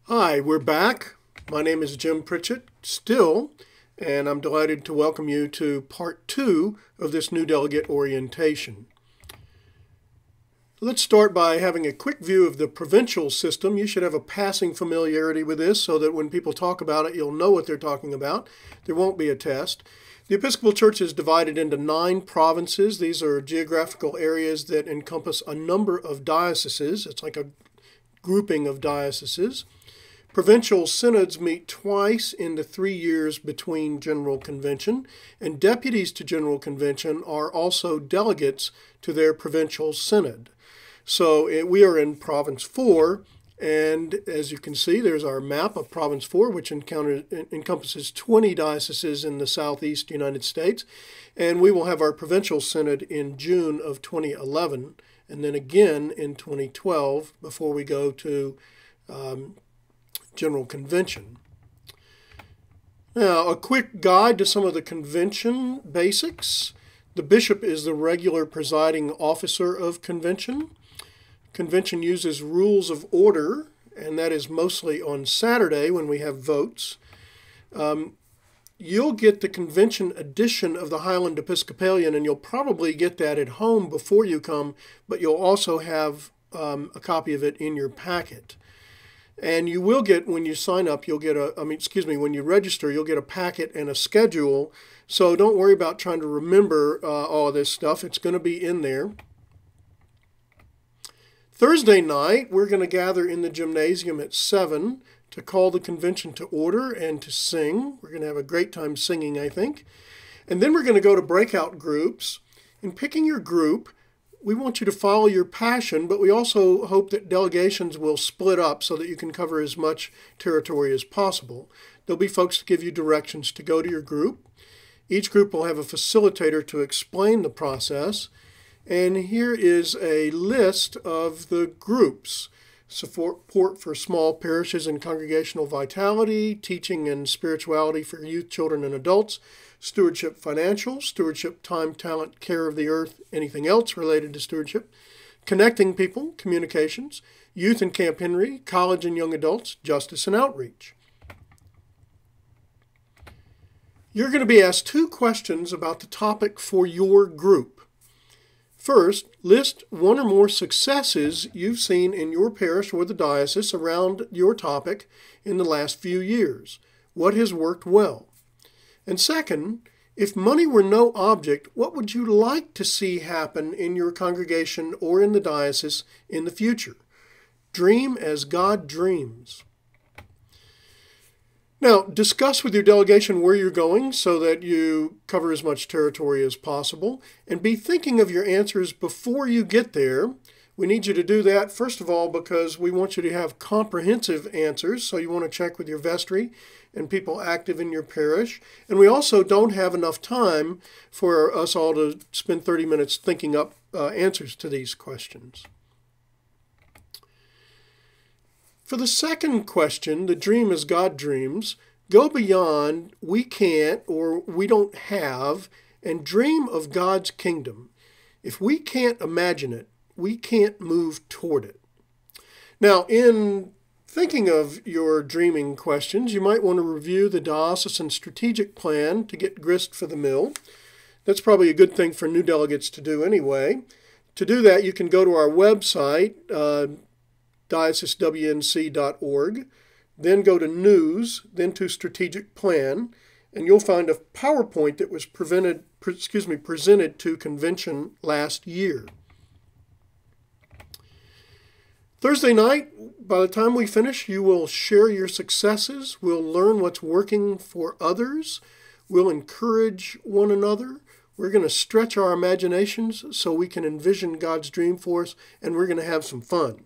Hi, we're back. My name is Jim Pritchett, still, and I'm delighted to welcome you to part 2 of this new delegate orientation. Let's start by having a quick view of the provincial system. You should have a passing familiarity with this so that when people talk about it, you'll know what they're talking about. There won't be a test. The Episcopal Church is divided into 9 provinces. These are geographical areas that encompass a number of dioceses. It's like a grouping of dioceses. Provincial synods meet twice in the 3 years between General Convention, and deputies to General Convention are also delegates to their provincial synod. So we are in Province 4, and as you can see, there's our map of Province 4, which encompasses 20 dioceses in the southeast United States, and we will have our provincial synod in June of 2011, and then again in 2012 before we go to General Convention. Now, a quick guide to some of the convention basics. The bishop is the regular presiding officer of convention. Convention uses rules of order, and that is mostly on Saturday when we have votes. You'll get the convention edition of the Highland Episcopalian, and you'll probably get that at home before you come, but you'll also have a copy of it in your packet. And you will get, when you sign up, you'll get when you register, you'll get a packet and a schedule. So don't worry about trying to remember all this stuff. It's going to be in there. Thursday night, we're going to gather in the gymnasium at 7 to call the convention to order and to sing. We're going to have a great time singing, I think. And then we're going to go to breakout groups. In picking your group, we want you to follow your passion, but we also hope that delegations will split up so that you can cover as much territory as possible. There'll be folks to give you directions to go to your group. Each group will have a facilitator to explain the process. And here is a list of the groups: support for small parishes and congregational vitality, teaching and spirituality for youth, children, and adults, stewardship financial, stewardship time, talent, care of the earth, anything else related to stewardship, connecting people, communications, youth and Camp Henry, college and young adults, justice and outreach. You're going to be asked 2 questions about the topic for your group. First, list 1 or more successes you've seen in your parish or the diocese around your topic in the last few years. What has worked well? And second, if money were no object, what would you like to see happen in your congregation or in the diocese in the future? Dream as God dreams. Now, discuss with your delegation where you're going so that you cover as much territory as possible, and be thinking of your answers before you get there. We need you to do that, first of all, because we want you to have comprehensive answers, so you want to check with your vestry and people active in your parish. And we also don't have enough time for us all to spend 30 minutes thinking up answers to these questions. For the second question, the dream as God dreams, go beyond we can't or we don't have and dream of God's kingdom. If we can't imagine it, we can't move toward it. Now, in thinking of your dreaming questions, you might want to review the diocesan strategic plan to get grist for the mill. That's probably a good thing for new delegates to do anyway. To do that, you can go to our website, diocesewnc.org, then go to News, then to Strategic Plan, and you'll find a PowerPoint that was presented to Convention last year. Thursday night, by the time we finish, you will share your successes. We'll learn what's working for others. We'll encourage one another. We're going to stretch our imaginations so we can envision God's dream for us, and we're going to have some fun.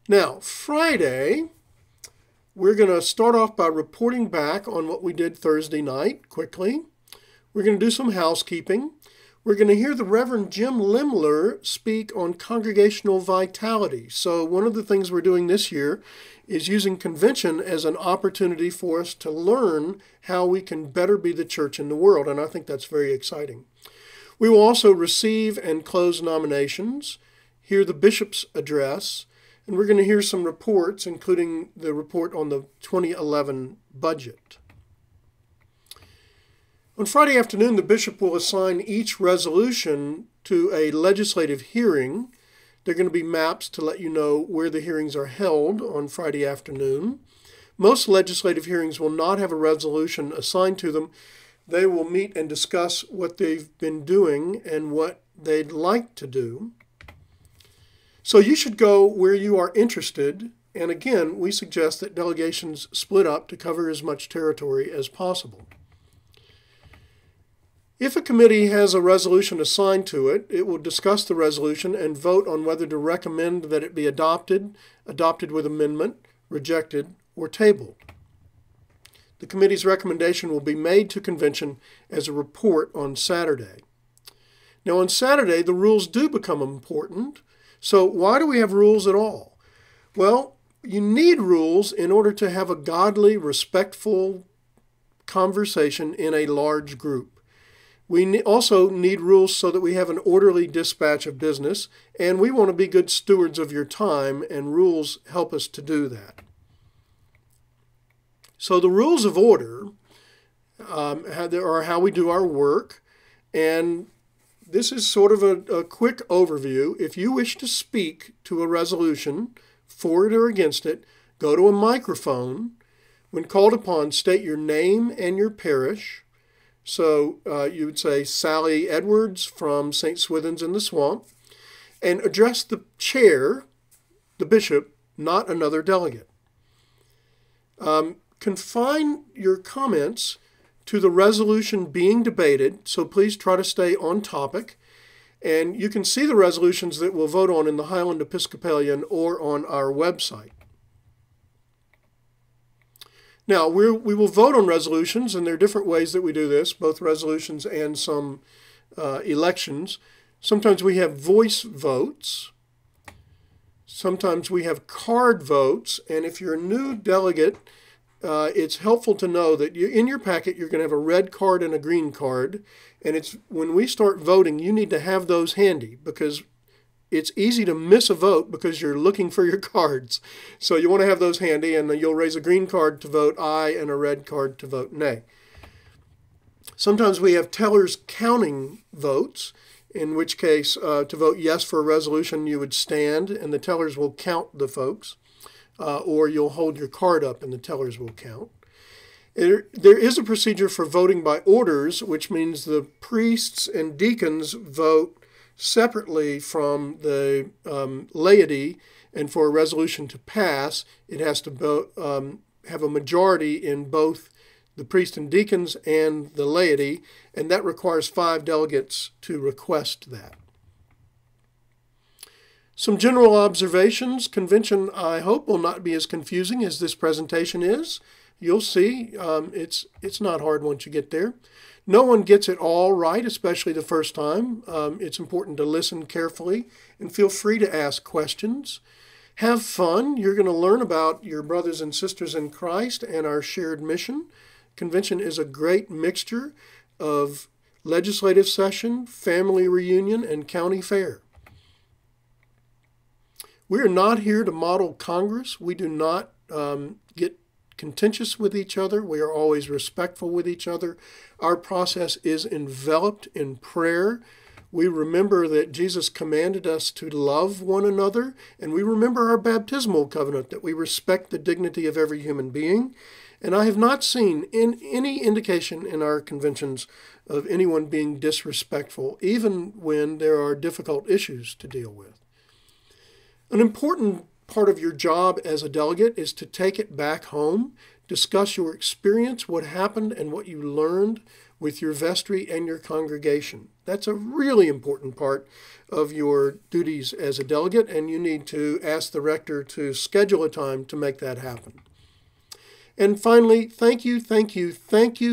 Now, Friday, we're going to start off by reporting back on what we did Thursday night quickly. We're going to do some housekeeping. We're going to hear the Reverend Jim Limler speak on congregational vitality. So one of the things we're doing this year is using convention as an opportunity for us to learn how we can better be the church in the world, and I think that's very exciting. We will also receive and close nominations, hear the bishop's address, And we're going to hear some reports, including the report on the 2011 budget. On Friday afternoon, the bishop will assign each resolution to a legislative hearing. There are going to be maps to let you know where the hearings are held on Friday afternoon. Most legislative hearings will not have a resolution assigned to them. They will meet and discuss what they've been doing and what they'd like to do. So you should go where you are interested. And again, we suggest that delegations split up to cover as much territory as possible. If a committee has a resolution assigned to it, it will discuss the resolution and vote on whether to recommend that it be adopted, adopted with amendment, rejected, or tabled. The committee's recommendation will be made to convention as a report on Saturday. Now on Saturday, the rules do become important. So why do we have rules at all? Well, you need rules in order to have a godly, respectful conversation in a large group. We also need rules so that we have an orderly dispatch of business, and we want to be good stewards of your time, and rules help us to do that. So the rules of order are how we do our work, and this is sort of a quick overview. If you wish to speak to a resolution, for it or against it, go to a microphone. When called upon, state your name and your parish. So you would say Sally Edwards from St. Swithin's in the Swamp, and address the chair, the bishop, not another delegate. Confine your comments to the resolution being debated, so please try to stay on topic. And you can see the resolutions that we'll vote on in the Highland Episcopalian or on our website. Now, we will vote on resolutions, and there are different ways that we do this, both resolutions and some elections. Sometimes we have voice votes. Sometimes we have card votes. And if you're a new delegate, it's helpful to know that in your packet you're going to have a red card and a green card. And when we start voting, you need to have those handy because it's easy to miss a vote because you're looking for your cards. So you want to have those handy, and you'll raise a green card to vote aye and a red card to vote nay. Sometimes we have tellers counting votes, in which case to vote yes for a resolution you would stand and the tellers will count the folks, or you'll hold your card up and the tellers will count. There is a procedure for voting by orders, which means the priests and deacons vote separately from the laity, and for a resolution to pass, it has to have a majority in both the priests and deacons and the laity, and that requires 5 delegates to request that. Some general observations. Convention, I hope, will not be as confusing as this presentation is. You'll see it's not hard once you get there. No one gets it all right, especially the first time. It's important to listen carefully and feel free to ask questions. Have fun. You're going to learn about your brothers and sisters in Christ and our shared mission. Convention is a great mixture of legislative session, family reunion, and county fair. We are not here to model Congress. We do not get contentious with each other. We are always respectful with each other. Our process is enveloped in prayer. We remember that Jesus commanded us to love one another, and we remember our baptismal covenant that we respect the dignity of every human being. And I have not seen any indication in our conventions of anyone being disrespectful, even when there are difficult issues to deal with. An important part of your job as a delegate is to take it back home, discuss your experience, what happened, and what you learned with your vestry and your congregation. That's a really important part of your duties as a delegate, and you need to ask the rector to schedule a time to make that happen. And finally, thank you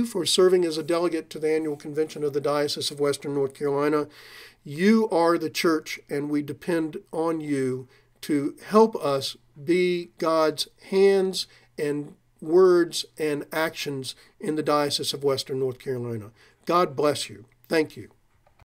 for serving as a delegate to the annual convention of the Diocese of Western North Carolina. You are the church, and we depend on you to help us be God's hands and words and actions in the Diocese of Western North Carolina. God bless you. Thank you.